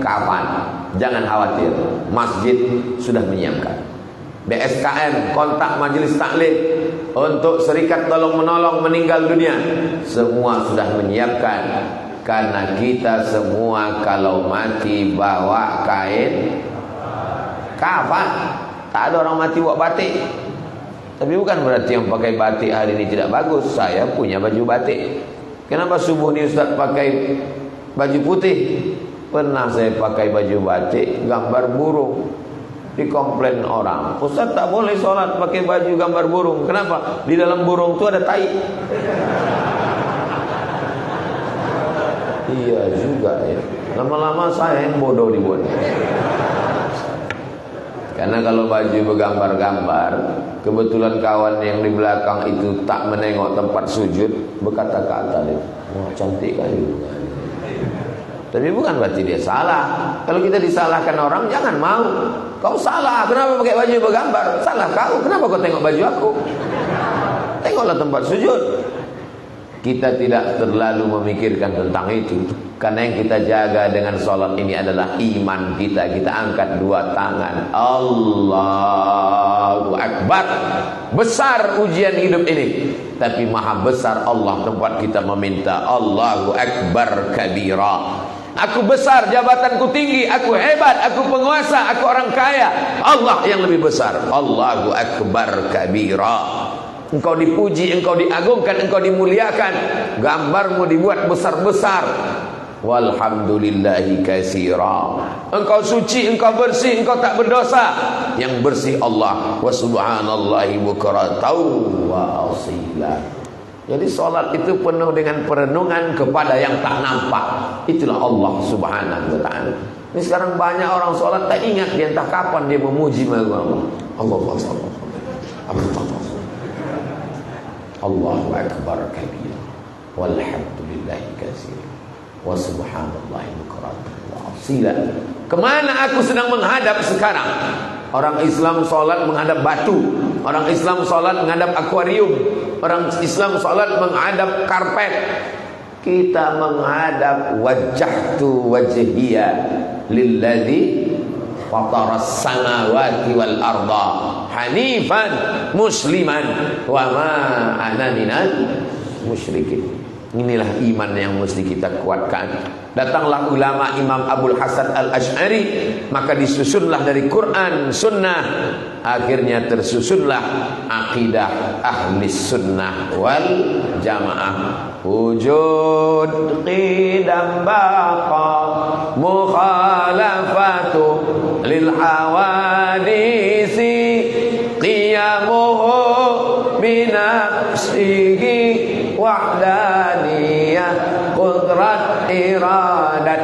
kapan? Jangan khawatir, masjid sudah menyiapkan. BSKM, kontak majelis taklim untuk serikat tolong menolong meninggal dunia, semua sudah menyiapkan. Karena kita semua kalau mati bawa kain kafan. Tak ada orang mati bawa batik. Tapi bukan berarti yang pakai batik hari ini tidak bagus. Saya punya baju batik. Kenapa subuh ini Ustaz pakai baju putih? Pernah saya pakai baju batik gambar burung. Dikomplain orang, Ustaz tak boleh sholat pakai baju gambar burung. Kenapa? Di dalam burung itu ada tai. Iya juga ya. Lama-lama saya yang bodoh dibuat. Karena kalau baju bergambar-gambar, kebetulan kawan yang di belakang itu tak menengok tempat sujud, berkata-kata dia, wah cantik kali. Tapi bukan berarti dia salah. Kalau kita disalahkan orang, jangan mau. Kau salah, kenapa pakai baju bergambar? Salah kau, kenapa kau tengok baju aku? Tengoklah tempat sujud. Kita tidak terlalu memikirkan tentang itu. Karena yang kita jaga dengan sholat ini adalah iman kita. Kita angkat dua tangan, Allahu Akbar. Besar ujian hidup ini, tapi maha besar Allah tempat kita meminta. Allahu Akbar kabira. Aku besar, jabatanku tinggi, aku hebat, aku penguasa, aku orang kaya. Allah yang lebih besar. Allahu Akbar kabira. Engkau dipuji, engkau diagungkan, engkau dimuliakan. Gambarmu dibuat besar-besar. Walhamdulillahi katsira. Engkau suci, engkau bersih, engkau tak berdosa. Yang bersih Allah. Wa subhanallahi bukratan wa asila. Jadi solat itu penuh dengan perenungan kepada yang tak nampak. Itulah Allah subhanahu wa ta'ala. Ini sekarang banyak orang solat tak ingat dia entah kapan dia memuji Allah. Allahu Akbar kabira. Walhamdulillahi katsira. Wa subhanallahi bukratan wa asila. Kemana aku sedang menghadap sekarang? Orang Islam solat menghadap batu. Orang Islam solat menghadap akuarium. Orang Islam solat menghadap karpet. Kita menghadap wajjahtu wajhiya lilladzi fataras samawati wal arda hanifan musliman wa ma ana minal musyrikin. Inilah iman yang mesti kita kuatkan. Datanglah ulama Imam Abul Hasan Al-Asy'ari, maka disusunlah dari Quran, Sunnah. Akhirnya tersusunlah akidah ahli sunnah wal jamaah. Wujud qidam baqa mukhalafatu lil hawadisi qiyamuhu binafsihi wahdaniyah qudrat iradat.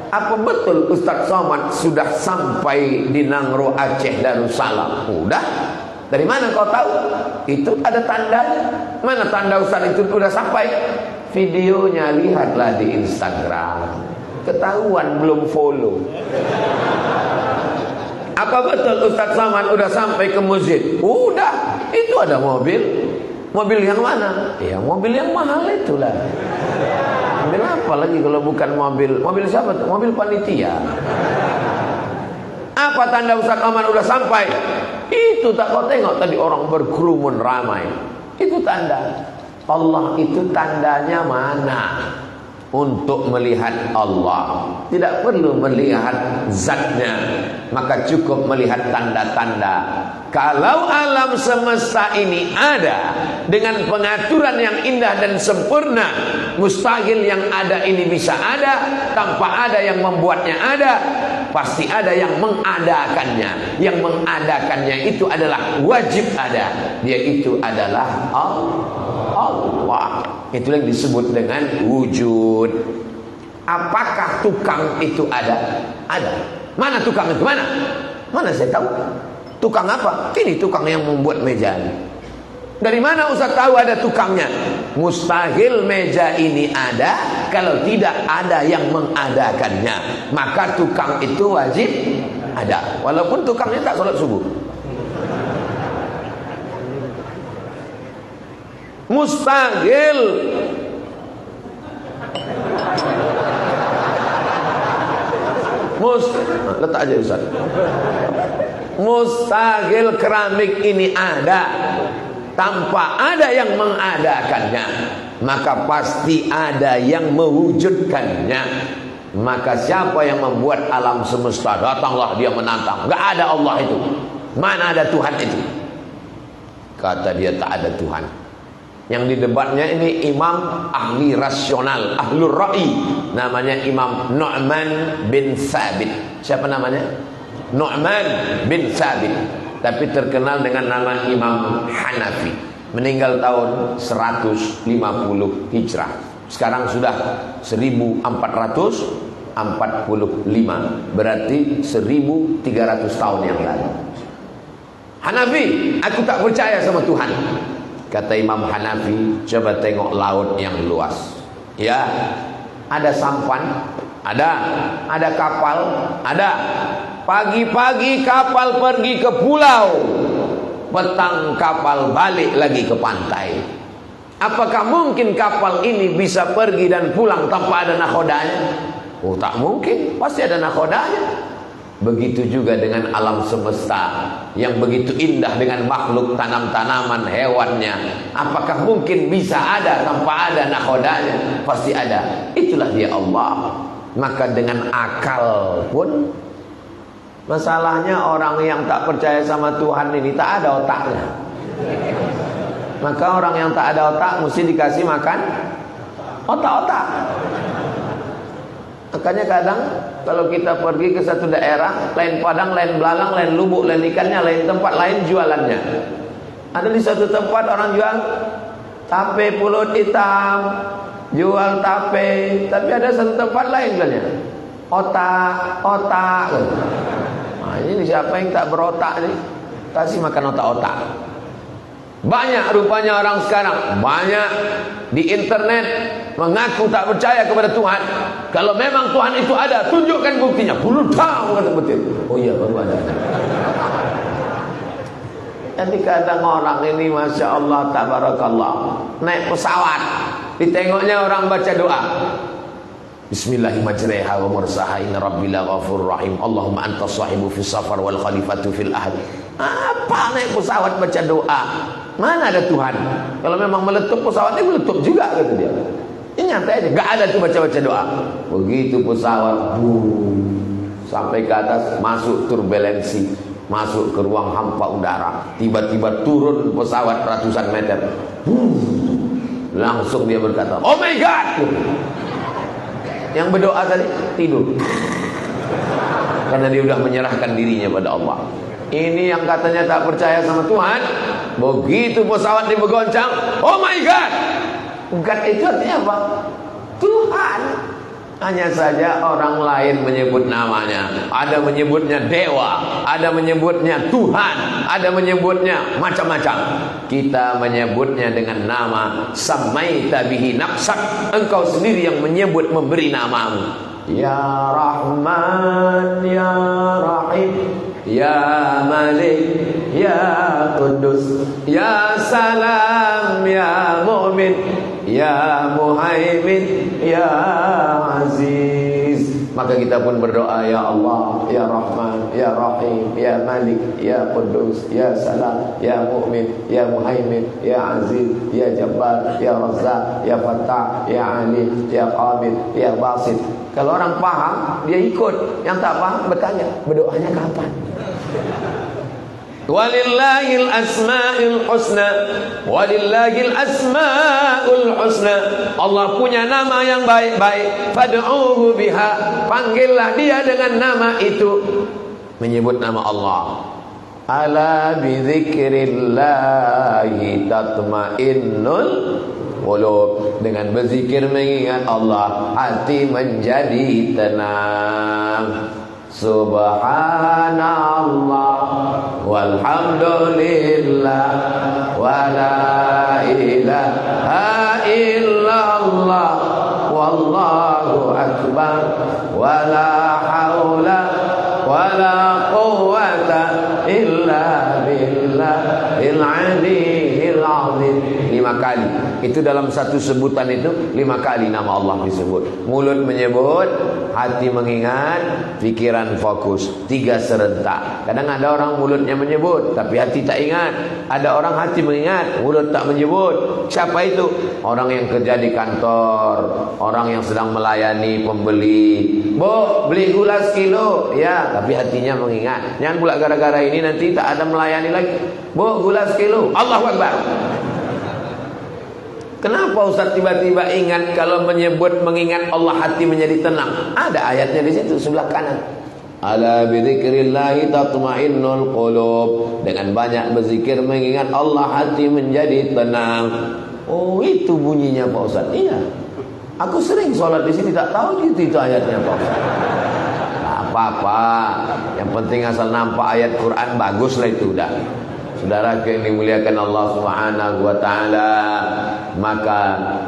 Apa betul Ustaz Somad sudah sampai di Nangro Aceh Darussalam? Udah. Dari mana kau tahu? Itu ada tandanya. Mana tanda Ustaz itu sudah sampai? Videonya lihatlah di Instagram. Ketahuan belum follow. Apa betul Ustaz Somad udah sampai ke masjid? Udah. Itu ada mobil. Mobil yang mana? Ya mobil yang mahal itulah. Mobil apa lagi kalau bukan mobil? Mobil siapa? Mobil panitia. Apa tanda Ustaz Oman udah sampai? Itu tak kau tengok tadi orang berkerumun ramai. Itu tanda. Allah itu tandanya mana? Untuk melihat Allah tidak perlu melihat zatnya, maka cukup melihat tanda-tanda. Kalau alam semesta ini ada dengan pengaturan yang indah dan sempurna, mustahil yang ada ini bisa ada tanpa ada yang membuatnya ada. Pasti ada yang mengadakannya. Yang mengadakannya itu adalah wajib ada. Dia itu adalah Allah. Itu yang disebut dengan wujud. Apakah tukang itu ada? Ada. Mana tukang itu? Mana? Mana saya tahu? Tukang apa? Ini tukang yang membuat meja ini. Dari mana Ustaz tahu ada tukangnya? Mustahil meja ini ada kalau tidak ada yang mengadakannya. Maka tukang itu wajib ada. Walaupun tukangnya tak sholat subuh. Mustahil. Letak aja Ustaz. Mustahil keramik ini ada tanpa ada yang mengadakannya, maka pasti ada yang mewujudkannya. Maka siapa yang membuat alam semesta, datanglah dia menantang. Gak ada Allah itu. Mana ada Tuhan itu? Kata dia tak ada Tuhan. Yang didebatnya ini imam ahli rasional, ahlur ra'i. Namanya Imam Nu'man bin Thabit. Siapa namanya? Nu'man bin Thabit. Tapi terkenal dengan nama Imam Hanafi. Meninggal tahun 150 Hijrah. Sekarang sudah 1445. Berarti 1300 tahun yang lalu. Hanafi, aku tak percaya sama Tuhan. Kata Imam Hanafi, coba tengok laut yang luas. Ya, ada sampan, ada kapal, ada. Pagi-pagi kapal pergi ke pulau, petang kapal balik lagi ke pantai. Apakah mungkin kapal ini bisa pergi dan pulang tanpa ada nakodanya? Oh, tak mungkin, pasti ada nakodanya. Begitu juga dengan alam semesta yang begitu indah dengan makhluk tanam-tanaman, hewannya. Apakah mungkin bisa ada tanpa ada nakodanya? Pasti ada. Itulah dia Allah. Maka dengan akal pun, masalahnya orang yang tak percaya sama Tuhan ini tak ada otaknya. Maka orang yang tak ada otak mesti dikasih makan otak-otak. Makanya kadang kalau kita pergi ke satu daerah, lain Padang, lain Belalang, lain Lubuk, lain ikannya, lain tempat, lain jualannya. Ada di satu tempat orang jual tape pulut hitam, jual tape. Tapi ada satu tempat lain jualnya otak. Nah, ini siapa yang tak berotak nih? Kasih makan otak-otak. Banyak rupanya orang sekarang, banyak di internet mengaku tak percaya kepada Tuhan. Kalau memang Tuhan itu ada, tunjukkan buktinya. Puluh tahun kata betul. Oh iya, baru ada. Jadi kadang orang ini Masya Allah, tabarakallah, naik pesawat, ditengoknya orang baca doa. Bismillahirrahmanirrahim wa mursaha inna rabbil ghafurur rahim Allahumma anta sahibu fis safar wal khalifatu fil ahli. Apa naik pesawat baca doa? Mana ada Tuhan? Kalau memang meletup pesawatnya meletup juga kata dia. Ini nyantai aja, gak ada tuh baca-baca doa. Begitu pesawat sampai ke atas, masuk turbulensi, masuk ke ruang hampa udara. Tiba-tiba turun pesawat ratusan meter. Langsung dia berkata, "Oh my God!" Yang berdoa tadi tidur, karena dia sudah menyerahkan dirinya pada Allah. Ini yang katanya tak percaya sama Tuhan, begitu pesawat dia bergoncang, "Oh my God!" God itu artinya apa? Tuhan. Hanya saja orang lain menyebut namanya. Ada menyebutnya dewa, ada menyebutnya Tuhan, ada menyebutnya macam-macam. Kita menyebutnya dengan nama Samaita bihi nafsak. Engkau sendiri yang menyebut, memberi namamu. Ya Rahman, Ya Rahim, Ya Malik, Ya Kudus, Ya Salam, Ya Mu'min, Ya Muhaimin, Ya Aziz. Maka kita pun berdoa, Ya Allah, Ya Rahman, Ya Rahim, Ya Malik, Ya Kudus, Ya Salam, Ya Mu'min, Ya Muhaimin, Ya Aziz, Ya Jabbar, Ya Razzaq, Ya Fattah, Ya Alim, Ya Qabid, Ya Basit. Kalau orang paham, dia ikut. Yang tak paham bertanya, berdoanya kapan? Walillahil asmaul husna, walillahil asmaul husna. Allah punya nama yang baik-baik. Fad'uhu biha, panggillah dia dengan nama itu. Menyebut nama Allah. Ala bi dzikrillahi tatmainnul qulub. Dengan berzikir mengingat Allah, hati menjadi tenang. Subhanallah walhamdulillah wala ilaha illallah wallahu akbar wala haula wala quwwata illa billahil aliyyil azim. 5 kali Itu dalam satu sebutan itu 5 kali nama Allah disebut. Mulut menyebut, hati mengingat, pikiran fokus. 3 serentak. Kadang ada orang mulutnya menyebut tapi hati tak ingat. Ada orang hati mengingat, mulut tak menyebut. Siapa itu? Orang yang kerja di kantor, orang yang sedang melayani pembeli. Bu, beli gula sekilo. Ya, tapi hatinya mengingat. Jangan pula gara-gara ini nanti tak ada melayani lagi. Bu, gula sekilo. Allahu Akbar. Kenapa Ustaz tiba-tiba ingat kalau menyebut mengingat Allah hati menjadi tenang? Ada ayatnya di situ sebelah kanan. Ala bidzikrillahi tatma'innul qulub. Dengan banyak berzikir mengingat Allah hati menjadi tenang. Oh, itu bunyinya Pak Ustaz. Iya. Aku sering sholat di sini tak tahu itu ayatnya Pak Ustaz. Nah, apa-apa. Yang penting asal nampak ayat Quran baguslah itu udah. Saudara yang dimuliakan Allah Subhanahu wa taala, maka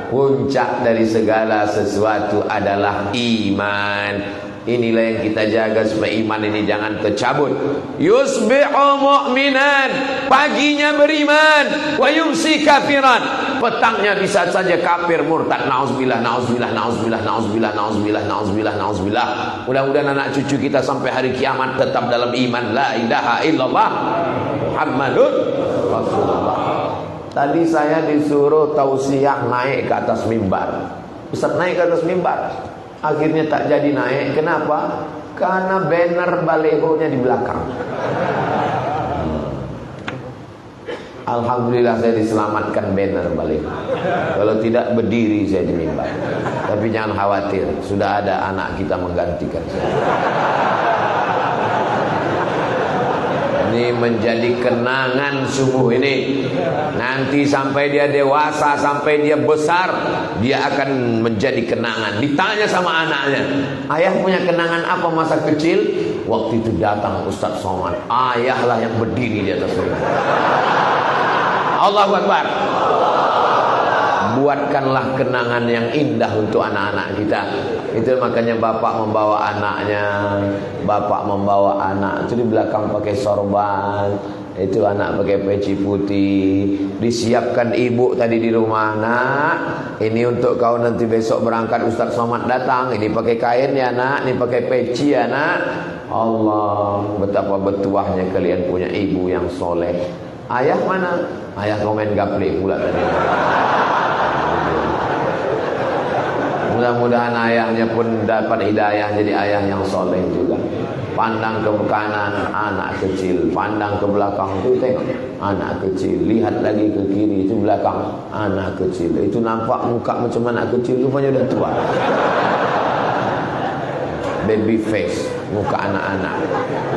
puncak dari segala sesuatu adalah iman. Inilah yang kita jaga supaya iman ini jangan tercabut. Yusbihu mu'minan, paginya beriman, wa yumsi kafiran, petangnya bisa saja kafir murtad. Nauzubillah, nauzubillah, nauzubillah, nauzubillah, nauzubillah, nauzubillah, nauzubillah. Mudah-mudahan anak cucu kita sampai hari kiamat tetap dalam iman la ilaha illallah Muhammadur Rasulullah. Tadi saya disuruh tausiah naik ke atas mimbar. Ustaz naik ke atas mimbar. Akhirnya tak jadi naik. Kenapa? Karena banner balehonya di belakang. Alhamdulillah saya diselamatkan banner baleho. Kalau tidak berdiri saya di mimbar. Tapi jangan khawatir, sudah ada anak kita menggantikan saya. Ini menjadi kenangan sungguh ini. Nanti sampai dia dewasa, sampai dia besar, dia akan menjadi kenangan. Ditanya sama anaknya, ayah punya kenangan apa masa kecil? Waktu itu datang Ustaz Somad. Ayahlah yang berdiri di atas mimbar. Allahu Akbar. Buatkanlah kenangan yang indah untuk anak-anak kita. Itu makanya bapak membawa anaknya. Bapak membawa anak itu di belakang pakai sorban. Itu anak pakai peci putih. Disiapkan ibu tadi di rumah. Nak, ini untuk kau nanti besok berangkat Ustaz Somad datang. Ini pakai kain ya nak, ini pakai peci ya nak. Allah, betapa bertuahnya kalian punya ibu yang soleh. Ayah mana? Ayah komen gaple pula tadi. Mudah-mudahan ayahnya pun dapat hidayah jadi ayah yang soleh juga. Pandang ke kanan, anak kecil. Pandang ke belakang, itu tengok, anak kecil. Lihat lagi ke kiri, itu belakang, anak kecil. Itu nampak muka macam anak kecil, rupanya udah tua. Baby face, muka anak-anak.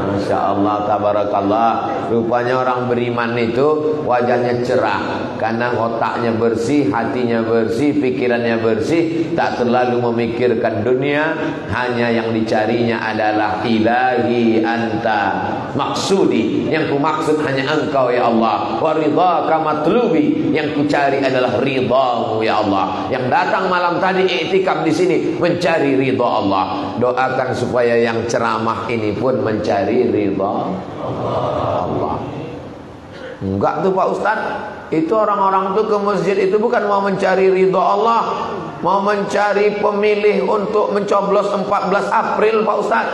Masya Allah, tabarakallah. Rupanya orang beriman itu wajahnya cerah, karena otaknya bersih, hatinya bersih, pikirannya bersih, tak terlalu memikirkan dunia. Hanya yang dicarinya adalah ilahi anta maksudi, yang ku maksud hanya engkau ya Allah. Wa ridhaka matlubi, yang ku cari adalah ridhamu ya Allah. Yang datang malam tadi iktikaf di sini mencari ridha Allah. Doakan supaya yang ceramah ini pun mencari ridha Allah. Enggak tuh Pak Ustaz. Itu orang-orang tuh ke masjid itu bukan mau mencari ridha Allah, mau mencari pemilih untuk mencoblos 14 April Pak Ustaz.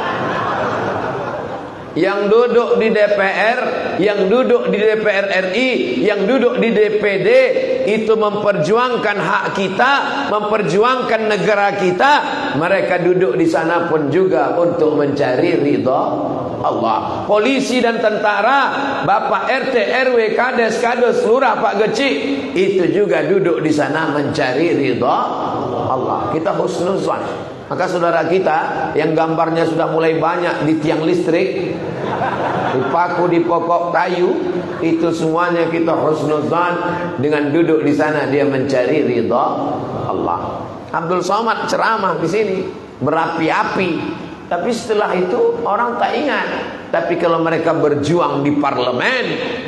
Yang duduk di DPR, yang duduk di DPR RI, yang duduk di DPD, itu memperjuangkan hak kita, memperjuangkan negara kita. Mereka duduk di sana pun juga untuk mencari ridha Allah. Polisi dan tentara, Bapak RT, RW, Kades, Kades, Lurah, Pak Geci, itu juga duduk di sana mencari ridha Allah. Kita husnuzan. Maka saudara kita yang gambarnya sudah mulai banyak di tiang listrik, dipaku di pokok kayu, itu semuanya kita husnuzan dengan duduk di sana dia mencari ridha Allah. Abdul Somad ceramah di sini berapi-api, tapi setelah itu orang tak ingat. Tapi kalau mereka berjuang di parlemen,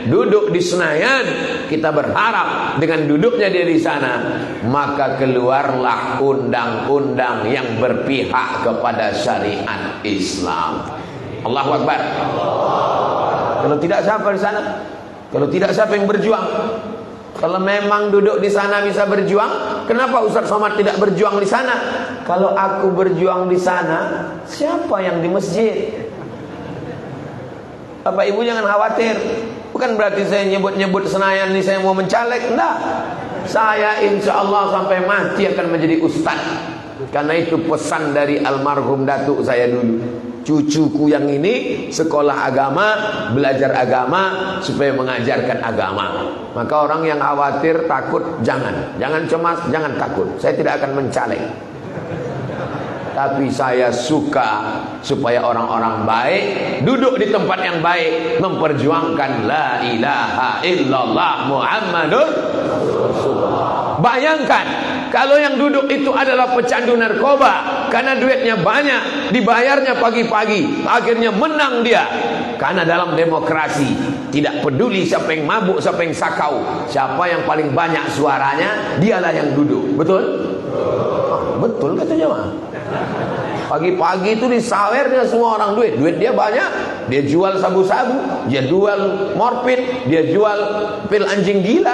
duduk di Senayan, kita berharap dengan duduknya dia di sana, maka keluarlah undang-undang yang berpihak kepada syariat Islam. Allahu Akbar. Kalau tidak siapa di sana? Kalau tidak siapa yang berjuang? Kalau memang duduk di sana bisa berjuang, kenapa Ustaz Somad tidak berjuang di sana? Kalau aku berjuang di sana, siapa yang di masjid? Bapak Ibu jangan khawatir. Bukan berarti saya nyebut-nyebut Senayan ini saya mau mencaleg. Enggak. Saya insya Allah sampai mati akan menjadi ustaz. Karena itu pesan dari almarhum datuk saya dulu. Cucuku yang ini sekolah agama, belajar agama supaya mengajarkan agama. Maka orang yang khawatir, takut, jangan cemas, jangan takut. Saya tidak akan mencaleg. Tapi saya suka supaya orang-orang baik duduk di tempat yang baik, memperjuangkan la ilaha illallah Muhammadur Rasulullah. Bayangkan kalau yang duduk itu adalah pecandu narkoba, karena duitnya banyak, dibayarnya pagi-pagi, akhirnya menang dia. Karena dalam demokrasi tidak peduli siapa yang mabuk, siapa yang sakau, siapa yang paling banyak suaranya, dialah yang duduk. Betul? Betul katanya mah. Pagi-pagi itu disawernya semua orang duit dia banyak, dia jual sabu-sabu, dia jual morfin, dia jual pil anjing gila.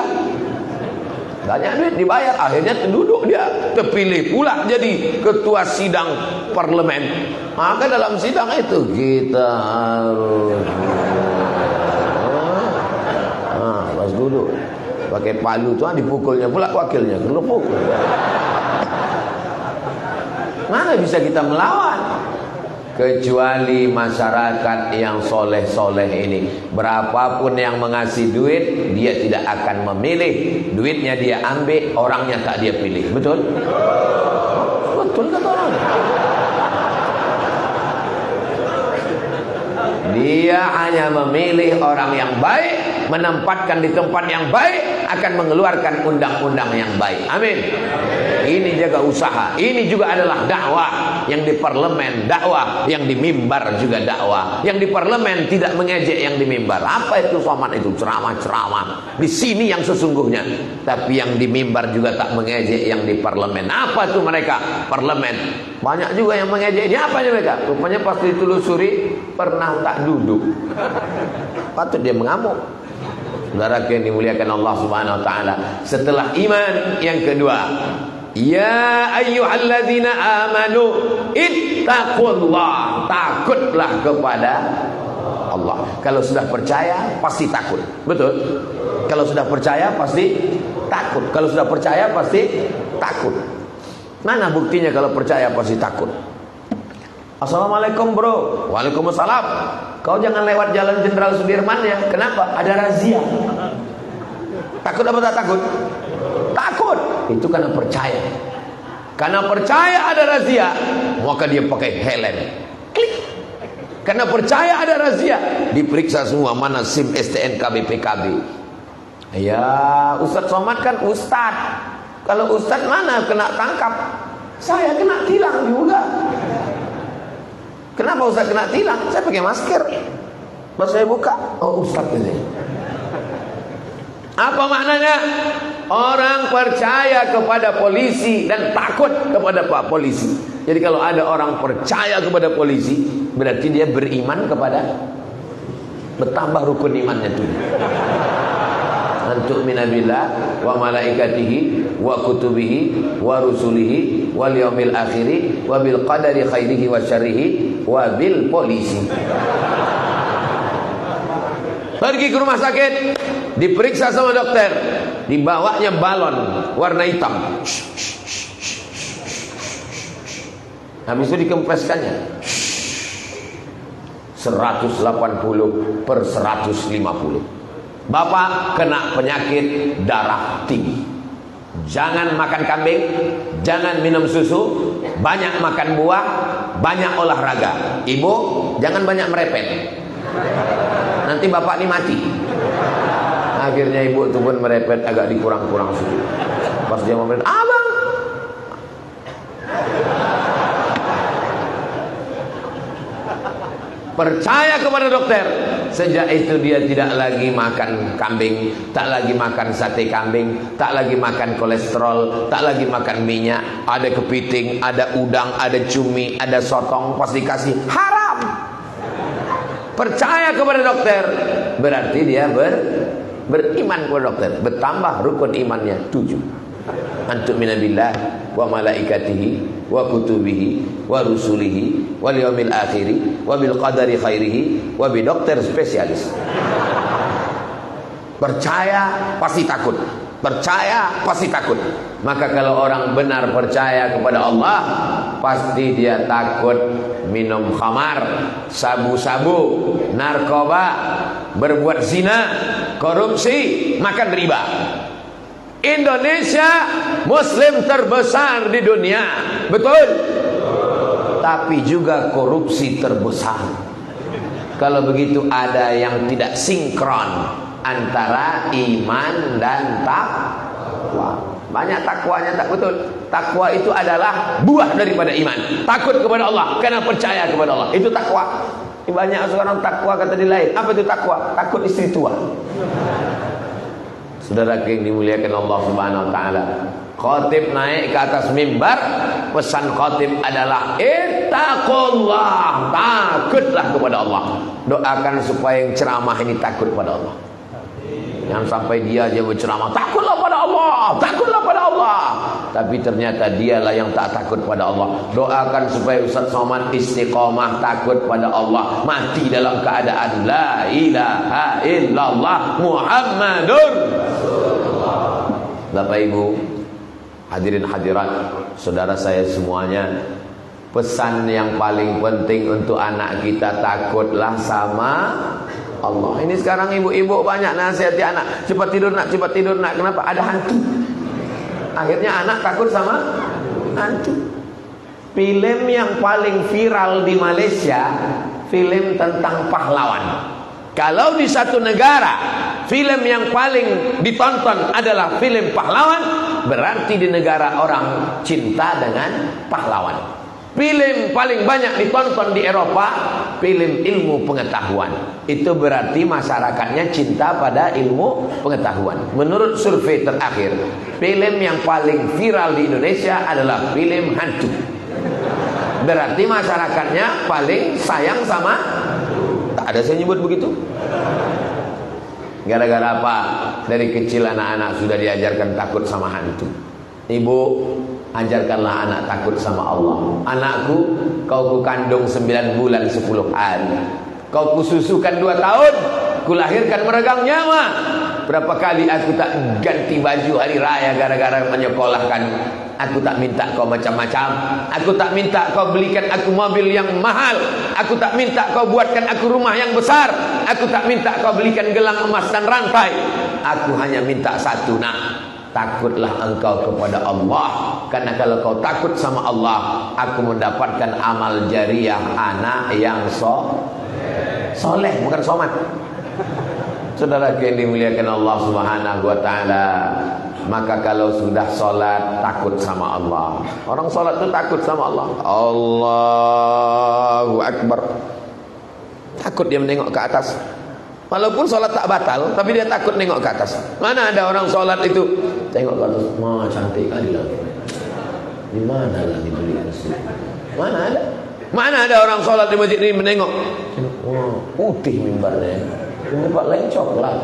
Banyak duit dibayar, akhirnya duduk dia, terpilih pula jadi ketua sidang parlemen. Maka dalam sidang itu kita harus pas duduk pakai palu tuh dipukulnya pula wakilnya, kerupuk. Mana bisa kita melawan? Kecuali masyarakat yang soleh-soleh ini. Berapapun yang mengasih duit, dia tidak akan memilih. Duitnya dia ambil, orangnya tak dia pilih. Betul? Betul kata orang. Dia hanya memilih orang yang baik, menempatkan di tempat yang baik, akan mengeluarkan undang-undang yang baik. Amin. Ini jaga usaha. Ini juga adalah dakwah. Yang di parlemen dakwah, yang di mimbar juga dakwah. Yang di parlemen tidak mengejek yang di mimbar. Apa itu Somad itu? Ceramah-ceramah. Di sini yang sesungguhnya. Tapi yang di mimbar juga tak mengejek yang di parlemen. Apa itu mereka? Parlemen. Banyak juga yang mengejek. Ini apa mereka? Rupanya pasti ditelusuri pernah tak duduk. Patut dia mengamuk. Saudara yang dimuliakan Allah Subhanahu wa taala. Setelah iman yang kedua, ya ayyuhalladzina amanu ittaqullah, takutlah kepada Allah. Kalau sudah percaya pasti takut. Betul? Kalau sudah percaya pasti takut. Kalau sudah percaya pasti takut. Mana buktinya kalau percaya pasti takut? Assalamualaikum bro. Waalaikumsalam. Kau jangan lewat jalan Jenderal Sudirman ya. Kenapa? Ada razia. Takut apa tak takut? Takut. Itu karena percaya. Karena percaya ada razia, maka dia pakai helm. Klik. Karena percaya ada razia, diperiksa semua mana SIM, STNK, BPKB. Ya, Ustaz Somad kan Ustaz. Kalau Ustaz mana kena tangkap? Saya kena tilang juga. Kenapa Ustaz kena tilang? Saya pakai masker. Pas saya buka, oh Ustaz ini. Apa maknanya? Orang percaya kepada polisi dan takut kepada Pak Polisi. Jadi kalau ada orang percaya kepada polisi, berarti dia beriman kepada, bertambah rukun imannya itu. Antu'mina billah wa malaikatihi wa kutubihi wa rusulihi wal yaumil akhiri wa bil qadari khairihi wa syarrihi wa bil polisi. Pergi ke rumah sakit, diperiksa sama dokter, dibawanya balon warna hitam. Habis itu dikempreskannya 180 per 150. Bapak kena penyakit darah tinggi. Jangan makan kambing, jangan minum susu, banyak makan buah, banyak olahraga. Ibu, jangan banyak merepet. Nanti bapak ini mati. Akhirnya ibu itu pun merepet agak dikurang-kurang susu. Pas dia mau merepet, abang, percaya kepada dokter. Sejak itu dia tidak lagi makan kambing, tak lagi makan sate kambing, tak lagi makan kolesterol, tak lagi makan minyak. Ada kepiting, ada udang, ada cumi, ada sotong, pasti kasih haram. Percaya kepada dokter berarti dia beriman kepada dokter, bertambah rukun imannya 7. Antum minabillah wa malaikatihi wa kutubihi wa rusulihi wal yaumil akhiri wa bil qadari khairihi wa bi dokter spesialis. Percaya pasti takut, percaya pasti takut. Maka kalau orang benar percaya kepada Allah, pasti dia takut minum khamar, sabu-sabu, narkoba, berbuat zina, korupsi, makan riba. Indonesia muslim terbesar di dunia, betul? Tapi juga korupsi terbesar. Kalau begitu ada yang tidak sinkron antara iman dan takwa. Banyak takwanya tak betul. Takwa itu adalah buah daripada iman. Takut kepada Allah karena percaya kepada Allah, itu takwa. Banyak sekarang takwa kata di lain. Apa itu takwa? Takut istri tua. Saudara yang dimuliakan Allah Subhanahu wa taala, khatib naik ke atas mimbar, pesan khatib adalah ittaqullah, takutlah kepada Allah. Doakan supaya yang ceramah ini takut pada Allah. Yang sampai dia aja berceramah, takutlah pada Allah, takutlah pada Allah, tapi ternyata dialah yang tak takut pada Allah. Doakan supaya Ustaz Somad istiqomah takut pada Allah, mati dalam keadaan la ilaha illallah Muhammadur Rasulullah. Bapak Ibu, hadirin hadirat, saudara saya semuanya, pesan yang paling penting untuk anak kita, takutlah sama Allah. Ini sekarang ibu-ibu banyak nasihati anak, cepat tidur nak, cepat tidur nak. Kenapa? Ada hantu. Akhirnya anak takut sama hantu. Film yang paling viral di Malaysia, film tentang pahlawan. Kalau di satu negara film yang paling ditonton adalah film pahlawan, berarti di negara orang cinta dengan pahlawan. Film paling banyak ditonton di Eropa, film ilmu pengetahuan. Itu berarti masyarakatnya cinta pada ilmu pengetahuan. Menurut survei terakhir, film yang paling viral di Indonesia adalah film hantu. Berarti masyarakatnya paling sayang sama, tak ada saya nyebut begitu. Gara-gara apa? Dari kecil anak-anak sudah diajarkan takut sama hantu. Ibu, ajarkanlah anak takut sama Allah. Anakku, kau ku kandung 9 bulan 10 hari, kau ku susukan 2 tahun, ku lahirkan meregang nyawa. Berapa kali aku tak ganti baju hari raya gara-gara menyekolahkan. Aku tak minta kau macam-macam. Aku tak minta kau belikan aku mobil yang mahal. Aku tak minta kau buatkan aku rumah yang besar. Aku tak minta kau belikan gelang emas dan rantai. Aku hanya minta satu, nak, takutlah engkau kepada Allah. Karena kalau kau takut sama Allah, aku mendapatkan amal jariah anak yang soleh, bukan somat. Saudara yang dimuliakan Allah Subhanahu wa taala, maka kalau sudah solat takut sama Allah. Orang solat itu takut sama Allah. Allahu Akbar. Takut dia menengok ke atas. Walaupun solat tak batal, tapi dia takut nengok ke atas. Mana ada orang solat itu tengok ke atas, wah cantik kali lah. Di mana lah dibeli nasi? Mana ada? Mana ada orang solat di masjid ini menengok, wah putih mimbarnya, di tempat lain coklat.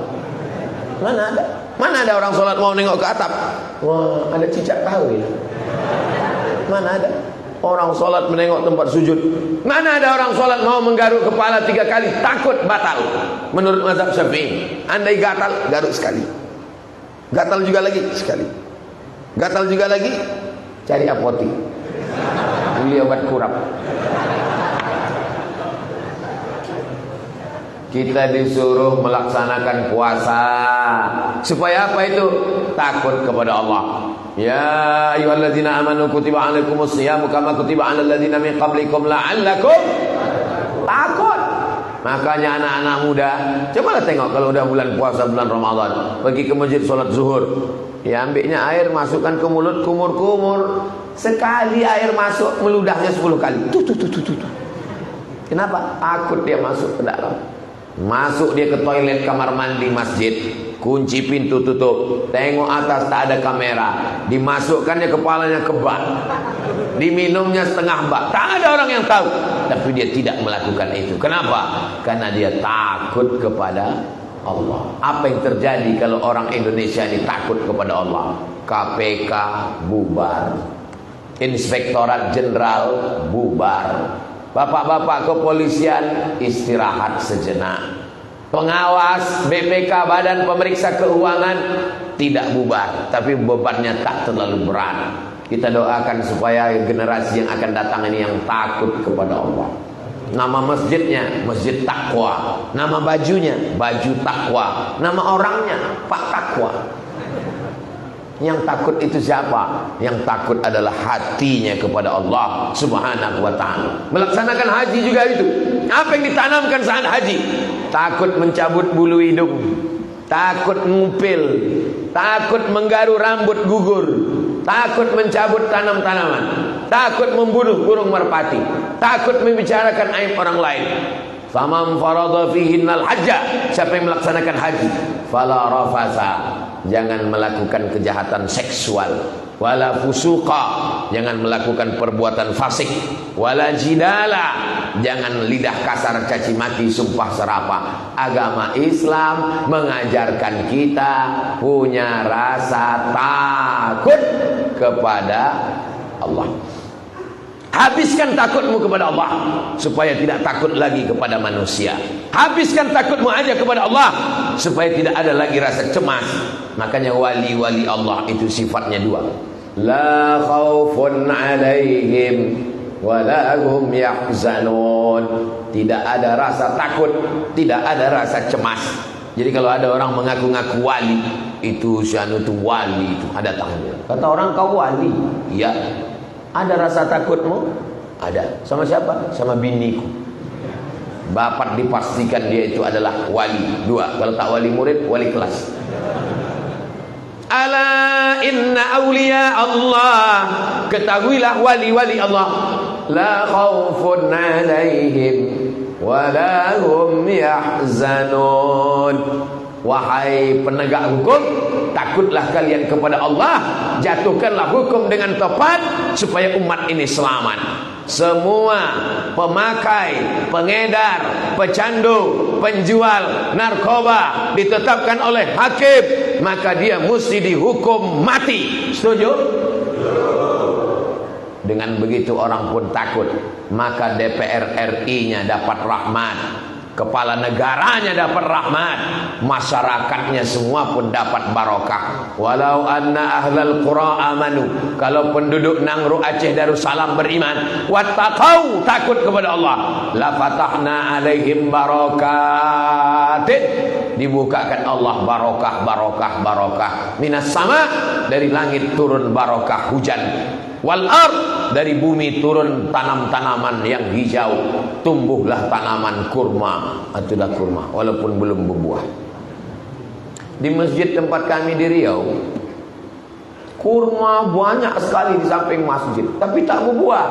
Mana ada? Mana ada orang solat mau nengok ke atap, wah ada cicak kahwin. Mana ada? Orang solat menengok tempat sujud. Mana ada orang solat mau menggaruk kepala 3 kali, takut batal. Menurut mazhab Syafi'i, andai gatal, garuk sekali. Gatal juga lagi, sekali. Gatal juga lagi, cari apotik, beli obat kurap. Kita disuruh melaksanakan puasa. Supaya apa itu? Takut kepada Allah. Ya ayyuhalladzina amanu kutiba alaikumus shiyamu kama kutiba alal ladzina min qablikum la'allakum takut. Makanya anak-anak muda, cobalah tengok kalau udah bulan puasa, bulan Ramadan, pergi ke masjid salat zuhur, ya ambilnya air, masukkan ke mulut, kumur-kumur. Sekali air masuk, meludahnya 10 kali. Tuh. Kenapa? Takut dia masuk ke dalam. Masuk dia ke toilet kamar mandi masjid, kunci pintu, tutup, tengok atas tak ada kamera, dimasukkannya kepalanya ke bak, diminumnya setengah bak, tak ada orang yang tahu, tapi dia tidak melakukan itu. Kenapa? Karena dia takut kepada Allah. Apa yang terjadi kalau orang Indonesia ini takut kepada Allah? KPK bubar, Inspektorat Jenderal bubar, bapak-bapak kepolisian istirahat sejenak, pengawas BPK Badan Pemeriksa Keuangan tidak bubar, tapi bebannya tak terlalu berat. Kita doakan supaya generasi yang akan datang ini yang takut kepada Allah. Nama masjidnya Masjid Takwa, nama bajunya baju takwa, nama orangnya Pak Takwa. Yang takut itu siapa? Yang takut adalah hatinya kepada Allah Subhanahu wa ta'ala. Melaksanakan haji juga itu. Apa yang ditanamkan saat haji? Takut mencabut bulu hidung, takut ngupil, takut menggaru rambut gugur, takut mencabut tanam-tanaman, takut membunuh burung merpati, takut membicarakan aib orang lain. Faman farada fihinnal hajja, siapa yang melaksanakan haji, fala rafasa, jangan melakukan kejahatan seksual, wala fusuqa, jangan melakukan perbuatan fasik, wala jidala, jangan lidah kasar, caci maki, sumpah serapah. Agama Islam mengajarkan kita punya rasa takut kepada Allah. Habiskan takutmu kepada Allah supaya tidak takut lagi kepada manusia. Habiskan takutmu aja kepada Allah supaya tidak ada lagi rasa cemas. Makanya wali-wali Allah itu sifatnya dua. La khaufun alaihim wa la hum yahzanun. Tidak ada rasa takut, tidak ada rasa cemas. Jadi kalau ada orang mengaku-ngaku wali, itu syanu itu wali itu ada tanggung. Kata orang kau wali, iya. Ada rasa takutmu? Ada. Sama siapa? Sama biniku. Bapak dipastikan dia itu adalah wali. Dua. Kalau tak wali murid, wali kelas. Ala inna awliya Allah. Ketahuilah wali-wali Allah. La khawfun alaihim wa la hum yahzanun. Wahai penegak hukum, takutlah kalian kepada Allah, jatuhkanlah hukum dengan tepat supaya umat ini selamat. Semua pemakai, pengedar, pecandu, penjual narkoba ditetapkan oleh hakim, maka dia mesti dihukum mati. Setuju? Dengan begitu orang pun takut, maka DPR RI-nya dapat rahmat, kepala negaranya dapat rahmat, masyarakatnya semua pun dapat barokah. Walau anna ahlal qura amanu, kalau penduduk Nangro Aceh Darussalam beriman, wattaqau, takut kepada Allah, la fatahna alaihim barakatin, dibukakan Allah barokah, barokah, barokah minas sama, dari langit turun barokah hujan, wal ard, dari bumi turun tanam-tanaman yang hijau, tumbuhlah tanaman kurma, itulah kurma walaupun belum berbuah. Di masjid tempat kami di Riau, kurma banyak sekali di samping masjid, tapi tak berbuah.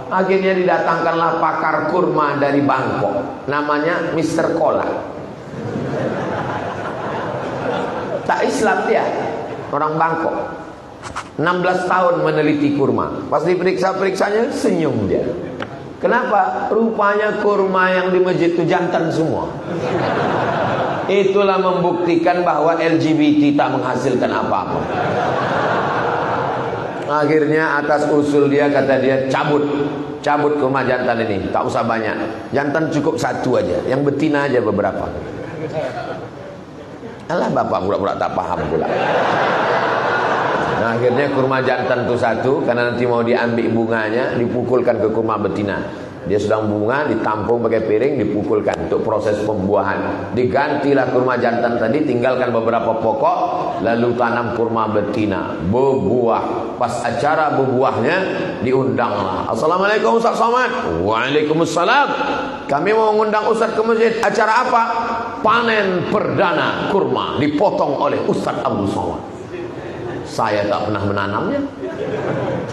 Akhirnya didatangkanlah pakar kurma dari Bangkok, namanya Mr. Kola. Tak Islam dia, orang Bangkok. 16 tahun meneliti kurma. Pas diperiksa-periksanya senyum dia. Kenapa? Rupanya kurma yang di masjid itu jantan semua. Itulah membuktikan bahwa LGBT tak menghasilkan apa-apa. Akhirnya atas usul dia, kata dia, cabut kurma jantan ini, tak usah banyak. Jantan cukup satu aja, yang betina aja beberapa. Alah, bapak pura-pura tak paham pula. Nah, akhirnya kurma jantan itu satu, karena nanti mau diambil bunganya, dipukulkan ke kurma betina. Dia sedang bunga, ditampung pakai piring, dipukulkan untuk proses pembuahan. Digantilah kurma jantan tadi, tinggalkan beberapa pokok, lalu tanam kurma betina, berbuah. Pas acara berbuahnya, diundanglah. Assalamualaikum Ustaz Somad. Waalaikumsalam. Kami mau mengundang Ustaz ke masjid. Acara apa? Panen perdana kurma, dipotong oleh Ustaz Abdul Somad. Saya tak pernah menanamnya,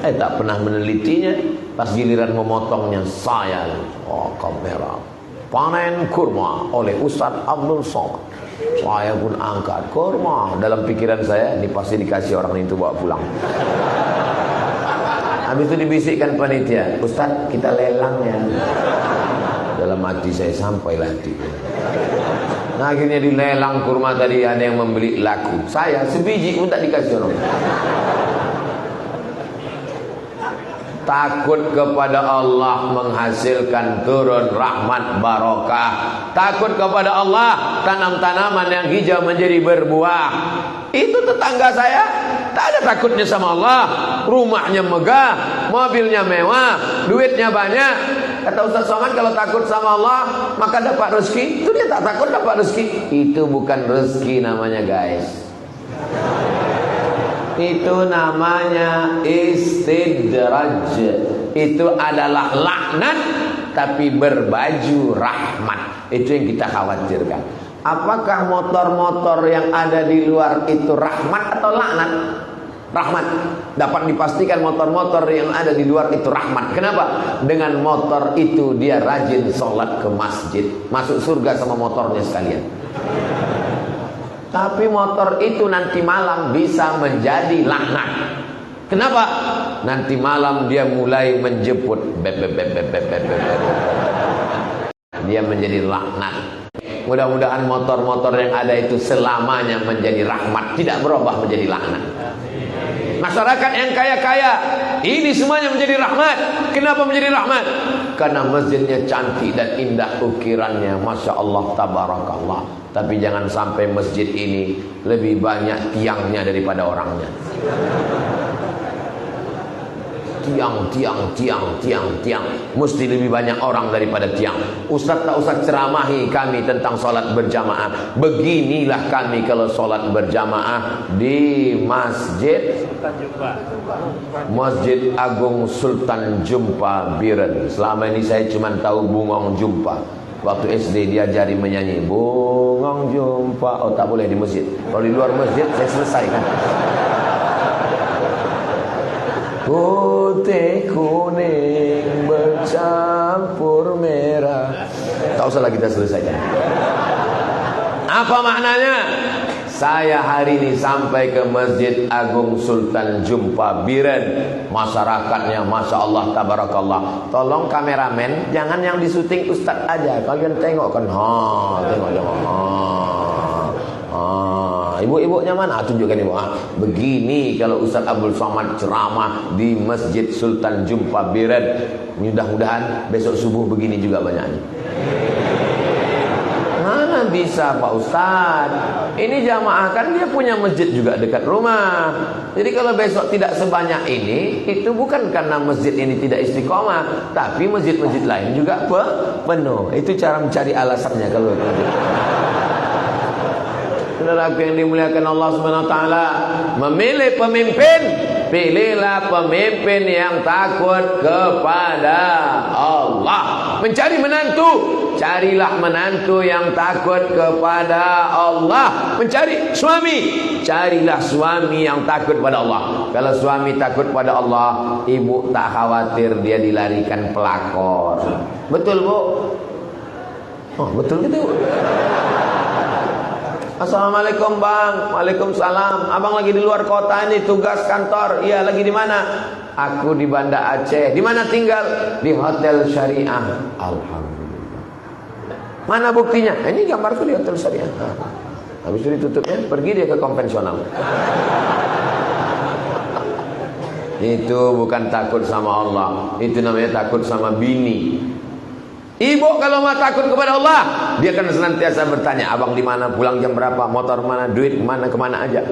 saya tak pernah menelitinya. Pas giliran memotongnya, saya, oh kamera, panen kurma oleh Ustaz Abdul Somad. Saya pun angkat kurma. Dalam pikiran saya, ini pasti dikasih orang itu bawa pulang. Habis itu dibisikkan panitia, Ustaz kita lelang ya. Dalam mati saya sampailah di. Nah akhirnya dilelang kurma tadi, ada yang membeli laku. Saya sebiji pun tak dikasih orang. Takut kepada Allah menghasilkan turun rahmat barokah. Takut kepada Allah, tanam-tanaman yang hijau menjadi berbuah. Itu tetangga saya tak ada takutnya sama Allah. Rumahnya megah, mobilnya mewah, duitnya banyak. Kata Ustaz Somad, kalau takut sama Allah maka dapat rezeki. Itu dia tak takut dapat rezeki. Itu bukan rezeki namanya, guys. Itu namanya istidraj. Itu adalah laknat tapi berbaju rahmat. Itu yang kita khawatirkan. Apakah motor-motor yang ada di luar itu rahmat atau laknat? Rahmat. Dapat dipastikan motor-motor yang ada di luar itu rahmat. Kenapa? Dengan motor itu dia rajin sholat ke masjid, masuk surga sama motornya sekalian. Tapi motor itu nanti malam bisa menjadi laknat. Kenapa? Nanti malam dia mulai menjemput. Dia menjadi laknat. Mudah-mudahan motor-motor yang ada itu selamanya menjadi rahmat, tidak berubah menjadi laknat. Masyarakat yang kaya-kaya, ini semuanya menjadi rahmat. Kenapa menjadi rahmat? Karena masjidnya cantik dan indah ukirannya, Masya Allah, tabarakallah. Tapi jangan sampai masjid ini lebih banyak tiangnya daripada orangnya. Tiang. Mesti lebih banyak orang daripada tiang. Ustaz tak usah ceramahi kami tentang solat berjamaah. Beginilah kami kalau solat berjamaah di Masjid Agung Sultan Jumpa Biren. Selama ini saya cuma tahu Bungong Jumpa. Waktu SD diajari menyanyi Bungong Jumpa. Oh tak boleh di masjid. Kalau di luar masjid saya selesaikan. Putih kuning bercampur merah. Tak usah lagi kita selesaikan. Apa maknanya? Saya hari ini sampai ke Masjid Agung Sultan Jumpa Biren. Masyarakatnya Masya Allah, tabarakallah. Tolong kameramen, jangan yang disuting Ustaz aja. Kalian tengok kan. Tengok. Ibu-ibunya mana? Tunjukkan ibu. Begini kalau Ustaz Abdul Somad ceramah di Masjid Sultan Jumpa Biren. Mudah-mudahan besok subuh begini juga banyaknya. Mana bisa Pak Ustaz? Ini jamaah kan dia punya masjid juga dekat rumah. Jadi kalau besok tidak sebanyak ini, itu bukan karena masjid ini tidak istiqomah, tapi masjid-masjid lain juga penuh. Itu cara mencari alasannya kalau itu. Saudaraku yang dimuliakan Allah Subhanahu wa taala, memilih pemimpin, pilihlah pemimpin yang takut kepada Allah. Mencari menantu, carilah menantu yang takut kepada Allah. Mencari suami, carilah suami yang takut pada Allah. Kalau suami takut pada Allah, ibu tak khawatir dia dilarikan pelakor. Betul, Bu? Oh, betul gitu. Assalamualaikum Bang. Waalaikumsalam. Abang lagi di luar kota ini tugas kantor. Iya, lagi di mana? Aku di Banda Aceh. Di mana tinggal? Di Hotel Syariah. Alhamdulillah. Mana buktinya? Ini gambarku di Hotel Syariah. Habis itu ditutupnya, pergi dia ke konvensional. Itu bukan takut sama Allah. Itu namanya takut sama bini. Ibu kalau mau takut kepada Allah, dia akan senantiasa bertanya, abang di mana, pulang jam berapa, motor mana, duit mana, kemana aja.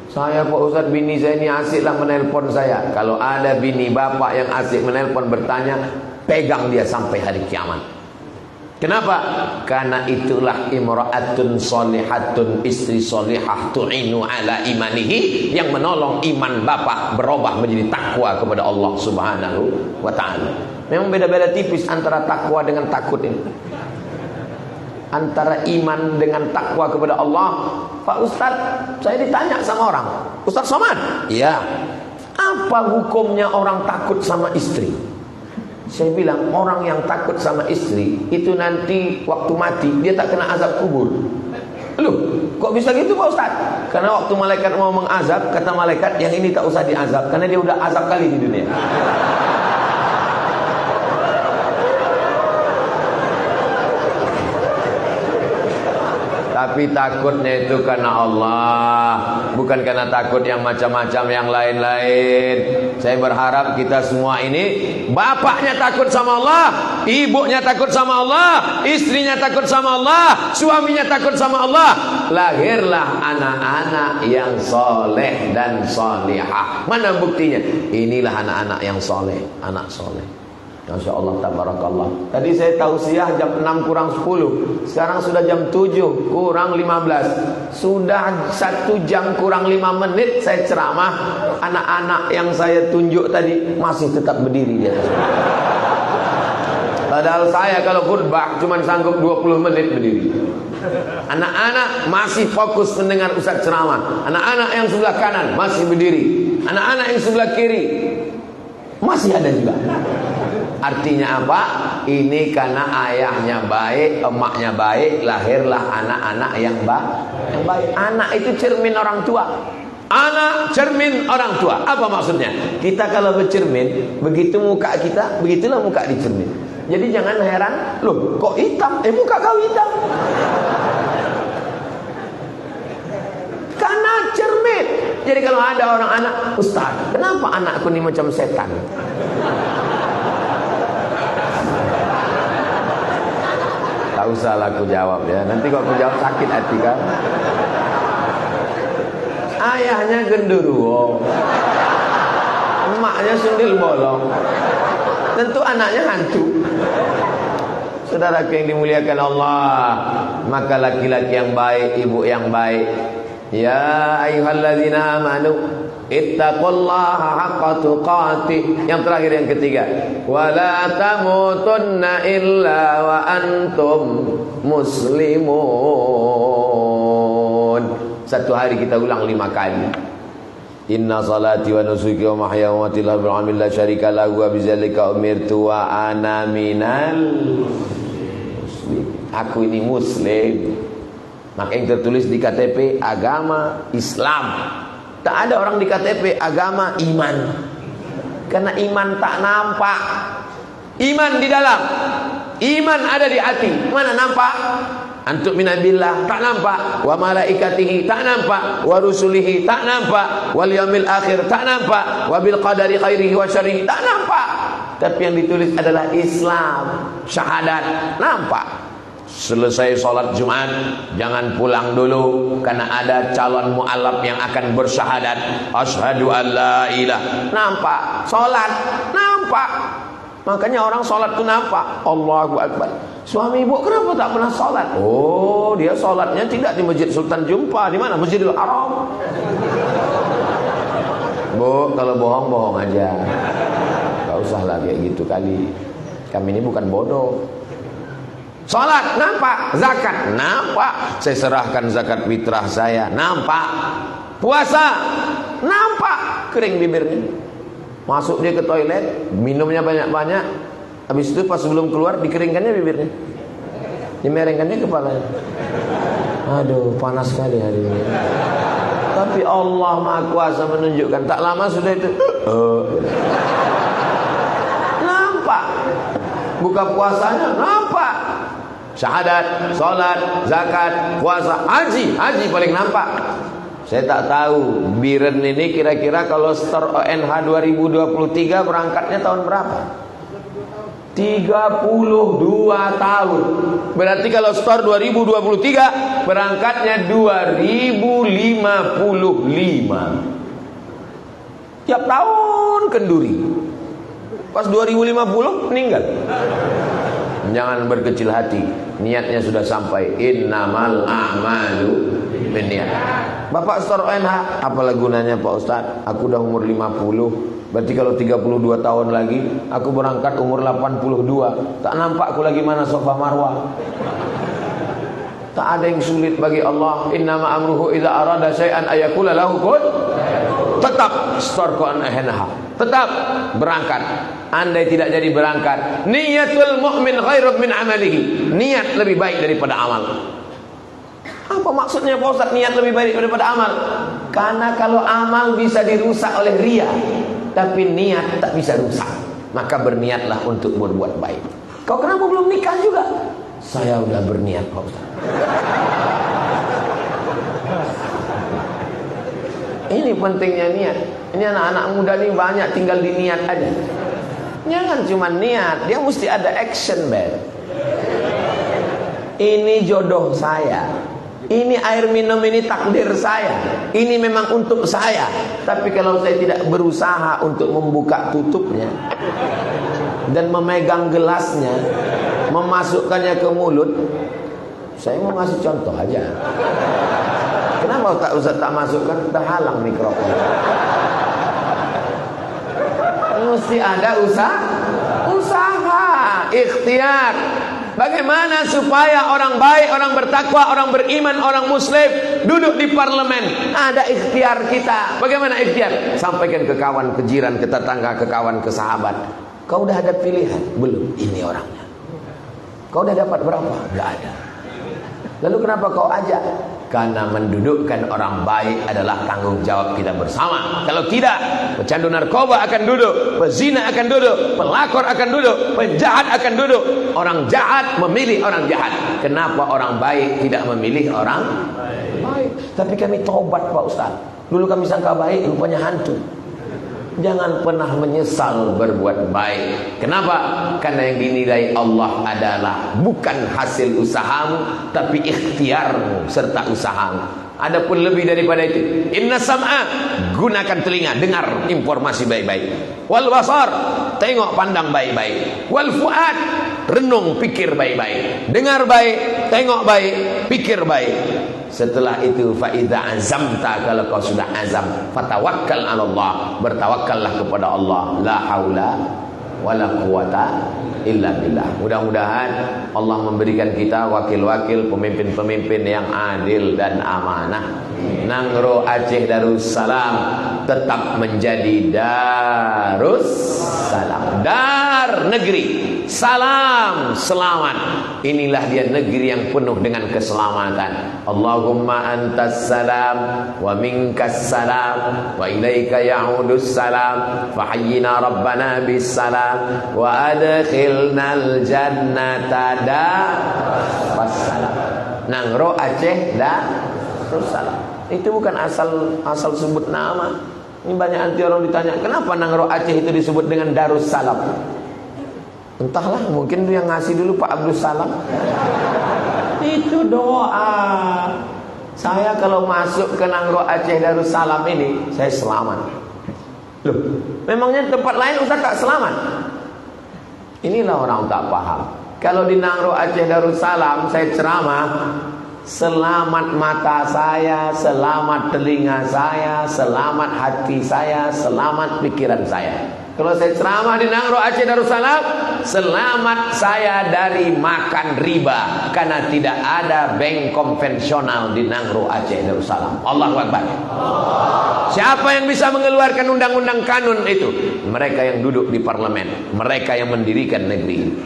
Saya Pak Ustaz, bini saya ini asiklah menelpon saya. Kalau ada bini bapak yang asik menelpon bertanya, pegang dia sampai hari kiamat. Kenapa? Karena itulah imra'atun solihatun, istri solihah tu'inu ala imanihi, yang menolong iman bapak berubah menjadi takwa kepada Allah Subhanahu wa ta'ala. Memang beda-beda tipis antara takwa dengan takut ini. Antara iman dengan takwa kepada Allah. Pak Ustaz, saya ditanya sama orang, Ustaz Somad, iya, apa hukumnya orang takut sama istri? Saya bilang, orang yang takut sama istri itu nanti waktu mati dia tak kena azab kubur. Loh, kok bisa gitu Pak Ustaz? Karena waktu malaikat mau mengazab, kata malaikat, yang ini tak usah diazab, karena dia udah azab kali di dunia. Tapi takutnya itu karena Allah, bukan karena takut yang macam-macam yang lain-lain. Saya berharap kita semua ini, bapaknya takut sama Allah, ibunya takut sama Allah, istrinya takut sama Allah, suaminya takut sama Allah. Lahirlah anak-anak yang soleh dan solihah. Mana buktinya? Inilah anak-anak yang soleh, anak soleh. Masya Allah, tabarakallah. Tadi saya tausiah jam 6 kurang 10. Sekarang sudah jam 7 kurang 15. Sudah 1 jam kurang 5 menit saya ceramah. Anak-anak yang saya tunjuk tadi masih tetap berdiri dia. Padahal saya kalau khutbah cuma sanggup 20 menit berdiri. Anak-anak masih fokus mendengar ustaz ceramah. Anak-anak yang sebelah kanan masih berdiri. Anak-anak yang sebelah kiri masih ada juga. Artinya apa? Ini karena ayahnya baik, emaknya baik, lahirlah anak-anak yang baik. Anak itu cermin orang tua. Anak cermin orang tua. Apa maksudnya? Kita kalau bercermin, begitu muka kita, begitulah muka di cermin. Jadi jangan heran, loh kok hitam? Muka kau hitam. Karena cermin. Jadi kalau ada orang anak, Ustaz, kenapa anakku ini macam setan? Tak usahlah aku jawab ya. Nanti kalau aku jawab sakit hati kan. Ayahnya genderuwo, emaknya sundil bolong. Tentu anaknya hantu. Saudara yang dimuliakan Allah, maka laki-laki yang baik, ibu yang baik. Ya ayyuhalladzina amanu ittaqullaha haqqa tuqatih. Yang terakhir, yang ketiga, wala tamutunna illa wa antum muslimun. Satu hari kita ulang 5 kali. Inna salati wa nusuki wa mahya wa mamati lillahi rabbil alamin la syarika lahu wa bidzalika umirtu wa ana minal muslim. Aku ini muslim. Maka yang tertulis di KTP agama Islam. Tak ada orang di KTP agama iman. Karena iman tak nampak. Iman di dalam, iman ada di hati. Mana nampak? Antuk minabillah tak nampak, wa malaikatihi tak nampak, wa rusulihi tak nampak, wal yaumil akhir tak nampak, wa bil qadari khairihi wa syarrihi tak nampak. Tapi yang ditulis adalah Islam, syahadat, nampak. Selesai sholat Jumat, jangan pulang dulu, karena ada calon mu'alaf yang akan bersyahadat asyhadu an la ilaha. Nampak, sholat, nampak. Makanya orang sholat itu nampak. Allahu Akbar. Suami ibu kenapa tak pernah sholat? Oh, dia sholatnya tidak di Masjid Sultan Jumpa. Di mana? Masjidil Haram. Bu, kalau bohong, bohong aja. Gak usah lah kayak gitu kali. Kami ini bukan bodoh. Sholat, nampak. Zakat, nampak. Saya serahkan zakat fitrah saya, nampak. Puasa, nampak. Kering bibirnya. Masuk dia ke toilet, minumnya banyak-banyak. Habis itu pas sebelum keluar dikeringkannya bibirnya, dimerengkannya kepalanya. Aduh, panas sekali hari ini. Tapi Allah Maha Kuasa menunjukkan, tak lama sudah itu nampak. Buka puasanya nampak. Syahadat, sholat, zakat, puasa, haji paling nampak. Saya tak tahu Biren ini kira-kira kalau store ONH 2023 berangkatnya tahun berapa? 32 tahun. Berarti kalau store 2023 berangkatnya 2055. Tiap tahun kenduri. Pas 2050 meninggal. Jangan berkecil hati. Niatnya sudah sampai. Innamal a'malu binniyat. Bapak store ONH, apalah gunanya Pak Ustaz? Aku udah umur 50. Berarti kalau 32 tahun lagi aku berangkat umur 82. Tak nampak aku lagi mana Safa Marwah. Tak ada yang sulit bagi Allah. Innama amruhu idza arada syai'an ayaqula lahu kun. Tetap store ONH. Tetap berangkat. Andai tidak jadi berangkat, niyatul mu'min khairun min amalihi. Niat lebih baik daripada amal. Apa maksudnya Pak Ustaz niat lebih baik daripada amal? Karena kalau amal bisa dirusak oleh riya, tapi niat tak bisa rusak. Maka berniatlah untuk berbuat baik. Kau kenapa belum nikah juga? Saya udah berniat Pak Ustaz. Ini pentingnya niat. Ini anak-anak muda ini banyak tinggal di niat aja. Jangan cuma niat, dia mesti ada action, Ben. Ini jodoh saya, ini air minum, ini takdir saya, ini memang untuk saya. Tapi kalau saya tidak berusaha untuk membuka tutupnya dan memegang gelasnya, memasukkannya ke mulut. Saya mau ngasih contoh aja. Kenapa tak usah tak masukkan? Kita halang mikrofon. Mesti ada usaha, ikhtiar. Bagaimana supaya orang baik, orang bertakwa, orang beriman, orang muslim duduk di parlemen? Ada ikhtiar kita. Bagaimana ikhtiar? Sampaikan ke kawan, ke jiran, ke tetangga, ke kawan, ke sahabat. Kau udah ada pilihan? Belum. Ini orangnya. Kau udah dapat berapa? Enggak ada. Lalu kenapa kau ajak? Karena mendudukkan orang baik adalah tanggung jawab kita bersama. Kalau tidak, pecandu narkoba akan duduk, pezina akan duduk, pelakor akan duduk, penjahat akan duduk. Orang jahat memilih orang jahat. Kenapa orang baik tidak memilih orang baik? Tapi kami taubat Pak Ustaz. Dulu kami sangka baik, rupanya hantu. Jangan pernah menyesal berbuat baik. Kenapa? Karena yang dinilai Allah adalah bukan hasil usahamu, tapi ikhtiarmu serta usahamu. Adapun lebih daripada itu, inna sam'a, gunakan telinga, dengar informasi baik-baik. Wal basar, tengok pandang baik-baik. Wal fuad, renung pikir baik-baik. Dengar baik, tengok baik, pikir baik. Setelah itu fa idza azamta, kalau kau sudah azam, fatawakkal 'ala Allah, bertawakkallah kepada Allah. La haula wala quwata illa billah. Mudah-mudahan Allah memberikan kita wakil-wakil, pemimpin-pemimpin yang adil dan amanah. Nangro Aceh Darussalam tetap menjadi Darussalam, dar negeri. Salam selamat. Inilah dia negeri yang penuh dengan keselamatan. Allahumma antas salam wa minkas salam wa ilaika ya'udus salam fahayyina rabbana bis salam wa adkhilnal jannata wassalam. Nangro Aceh Darussalam. Itu bukan asal sebut nama. Ini banyak nanti orang ditanya, kenapa Nangro Aceh itu disebut dengan Darussalam? Entahlah, mungkin itu yang ngasih dulu Pak Abdul Salam. Itu doa. Saya kalau masuk ke Nangro Aceh Darussalam ini, saya selamat. Loh, memangnya tempat lain Ustaz tak selamat? Inilah orang tak paham. Kalau di Nangro Aceh Darussalam saya ceramah, selamat mata saya, selamat telinga saya, selamat hati saya, selamat pikiran saya. Kalau saya ceramah di Nangro Aceh Darussalam, selamat saya dari makan riba, karena tidak ada bank konvensional di Nangro Aceh Darussalam. Allahu Akbar. Siapa yang bisa mengeluarkan undang-undang kanun itu? Mereka yang duduk di parlemen, mereka yang mendirikan negeri ini.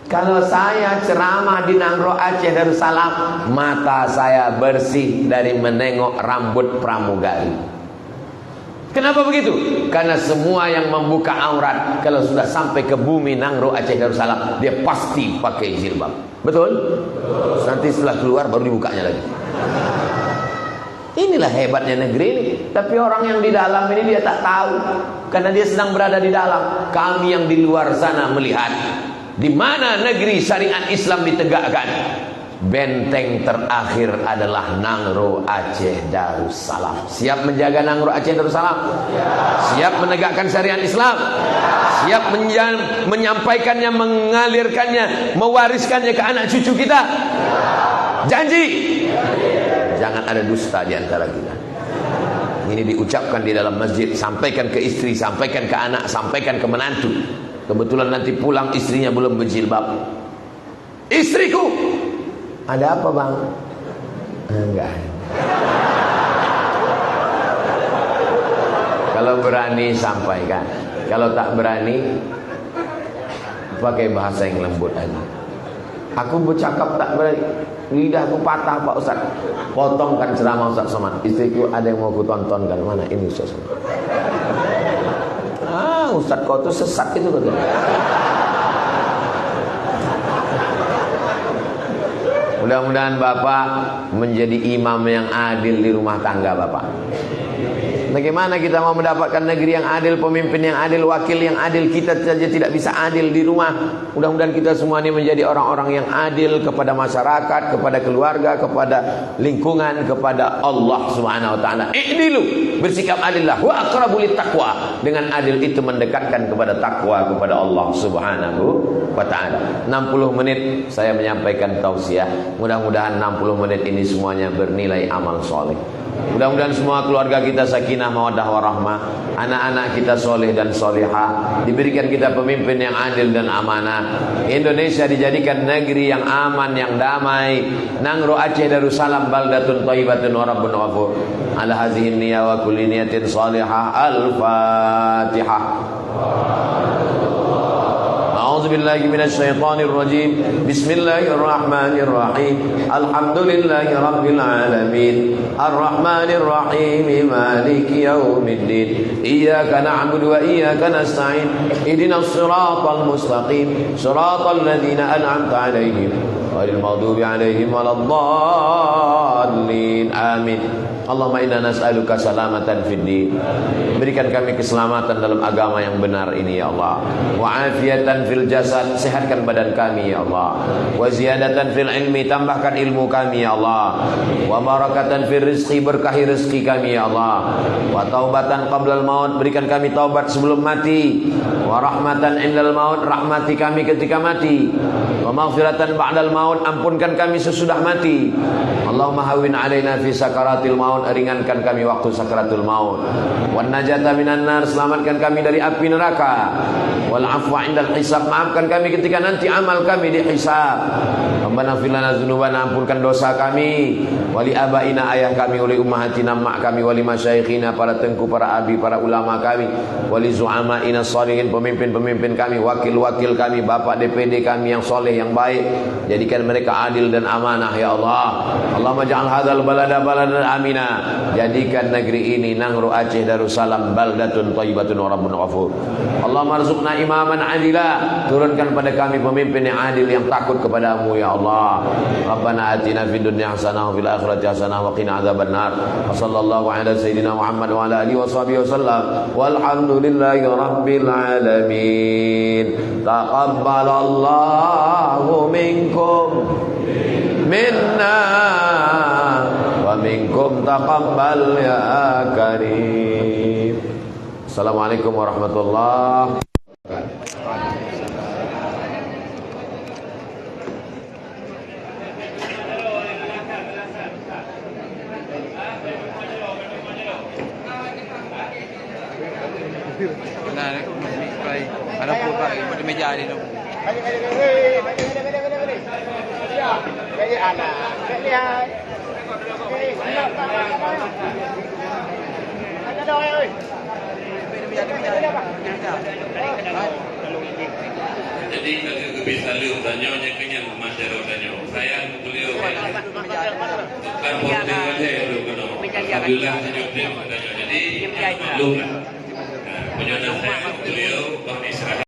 Kalau saya ceramah di Nangro Aceh Darussalam, mata saya bersih dari menengok rambut pramugari. Kenapa begitu? Karena semua yang membuka aurat, kalau sudah sampai ke bumi Nangro Aceh Darussalam, dia pasti pakai jilbab. Betul? Nanti setelah keluar baru dibukanya lagi. Inilah hebatnya negeri ini. Tapi orang yang di dalam ini dia tak tahu, karena dia sedang berada di dalam. Kami yang di luar sana melihat di mana negeri syariat Islam ditegakkan. Benteng terakhir adalah Nangro Aceh Darussalam. Siap menjaga Nangro Aceh Darussalam? Siap menegakkan syariat Islam? Siap menyampaikannya, mengalirkannya, mewariskannya ke anak cucu kita? Janji? Jangan ada dusta di antara kita. Ini diucapkan di dalam masjid. Sampaikan ke istri, sampaikan ke anak, sampaikan ke menantu. Kebetulan nanti pulang istrinya belum berjilbab. Istriku, ada apa bang? Enggak. Kalau berani sampaikan. Kalau tak berani, pakai bahasa yang lembut aja. Aku bercakap tak berani, lidahku patah Pak Ustaz. Potongkan ceramah Ustaz Somad. Istriku, ada yang mau aku tontonkan. Mana ini Ustaz Somad? Ustaz kau tu sesat itu betul. Mudah-mudahan Bapak menjadi imam yang adil di rumah tangga Bapak. Bagaimana kita mau mendapatkan negeri yang adil, pemimpin yang adil, wakil yang adil? Kita saja tidak bisa adil di rumah. Mudah-mudahan kita semua ini menjadi orang-orang yang adil kepada masyarakat, kepada keluarga, kepada lingkungan, kepada Allah Subhanahu wa taala. I'dilu, bersikap adillah, wa aqrabu littaqwa. Dengan adil itu mendekatkan kepada takwa kepada Allah Subhanahu wa taala. 60 menit saya menyampaikan tausiah. Mudah-mudahan 60 menit ini semuanya bernilai amal soleh. Mudah-mudahan semua keluarga kita sakinah mawaddah warahmah, anak-anak kita soleh dan solehah, diberikan kita pemimpin yang adil dan amanah. Indonesia dijadikan negeri yang aman, yang damai. Nangro Aceh Darussalam baldatun thayyibatun wa rabbun ghafur. Ala hadhihi niyya wa kulli niyatin salihah. Al-Fatihah. أعوذ بالله من الشيطان الرجيم بسم الله الرحمن الرحيم الحمد لله رب العالمين الرحمن الرحيم مالك يوم الدين إياك نعبد وإياك نستعين اهدنا الصراط المستقيم صراط الذين أنعمت عليهم غير المغضوب عليهم ولا الضالين آمين. Allahumma inna nas'aluka salamatan fid din. Berikan kami keselamatan dalam agama yang benar ini ya Allah. Wa afiatan fil jasad, sehatkan badan kami ya Allah. Wa ziyadatan fil ilmi, tambahkan ilmu kami ya Allah. Wa barakatan fil rizqi, berkahi rezeki kami ya Allah. Wa taubatan qablal maut, berikan kami taubat sebelum mati. Wa rahmatan indal maut, rahmati kami ketika mati. Wa maghfiratan ba'dal maut, ampunkan kami sesudah mati. Allahumma hawwin alaina fi sakaratil maut, ringankan kami waktu sakaratul maut. Wan najata minan nar, selamatkan kami dari api neraka. Wal afwa indal hisab, maafkan kami ketika nanti amal kami dihisab. Rabbana fir lana dzunubana, ampunkan dosa kami. Wali abaina, ayah kami, wali ummahatina, mak kami, wali masyayikhina, para tengku, para abi, para ulama kami, wali zu'amaina sholihin, pemimpin-pemimpin kami, wakil-wakil kami, bapak DPD kami yang soleh, yang baik. Jadikan mereka adil dan amanah ya Allah. Allahumma ja'al hadzal balada baladan amina. Jadikan negeri ini Nangro Aceh Darussalam baldatun thayyibatun wa rabbun ghafur. Allahumma arzuqna imaman adila, turunkan pada kami pemimpin yang adil, yang takut kepadamu ya Allah. Rabbana atina fid dunya hasanah wa fil akhirati hasanah wa qina adzabannar. Wa sallallahu ala sayyidina Muhammad wa ala alihi washabihi wasallam. Walhamdulillahi rabbil alamin. Taqabbalallahu minkum minna wa minkum taqabbal ya karim. Assalamualaikum warahmatullahi wabarakatuh. Ada pun pada meja ni tu. Jadi kalau bisa lu tanya kenyang masyarakat tanya. Saya beliau kan beliau dulu kena. Alhamdulillah tanya beliau tanya. Jadi lu penyana saya beliau Bang Israel